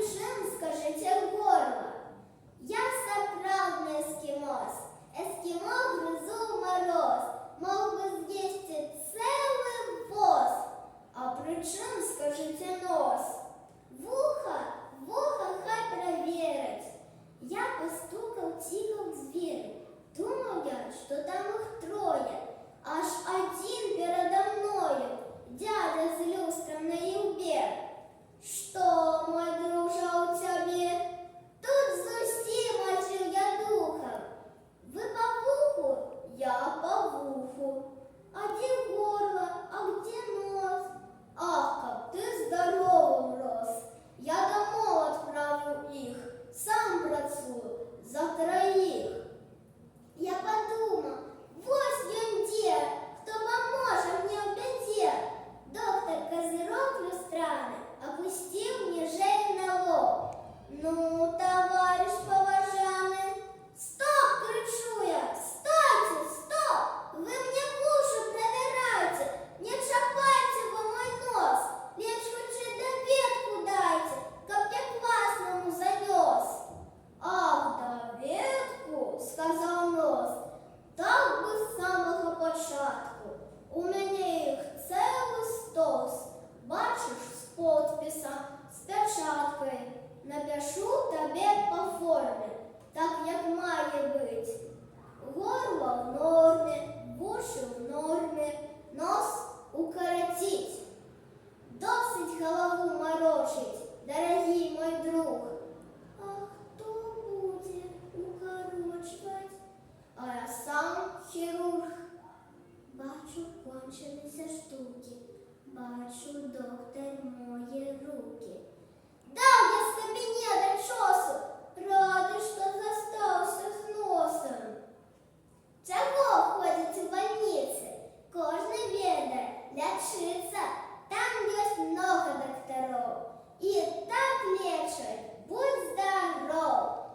причем, скажите, горло? Я сапраўдны эскимос. Эскимо грызу мороз. Мог бы съесть целый воз. А причем, скажите, нос? Вуха, хай проверить. Я постукал тихо к зверю. Думал я, что там их трое. Аж один передо мною, дядя с люстром на юбе. Что, мой дружа, у тебе? Тут зусім мочил я духом. Вы по вуху? Я по вуху. А где горло? А где нос? Ах, как ты здоровым рос. Я домой отправлю их. Сам працую за троих. Я подумал, вот ён где, кто поможет мне в беде. Доктор Козырок люстраны опустил мне шею на лоб. Ну, товарищ поважанный, стоп, кричу я, стойте, стоп! Вы мне уши проверяете, не чапайте вы мой нос. Лепш хоть доведку дайте, как я классному занес. Ах, доведку, сказал нос, так бы з самого початку. У мене їх цілий стос. Бачиш, з подписом, з печаткою. Напишу тебе по формі, так як має бути. Горло в нормі, вуші в нормі, нос укоротить. Досить голову морочить, дорогий мой друг. А хто буде укорочувати? А я сам хірург. Бачу, кончилися штуки. Бачу, доктор мої руки. Дав я з кабінета чосу, радий, що застався з носом. Чого ходять у больниці? Кожний веде, лячиться. Там є много докторов. І так лечать, будь здоров.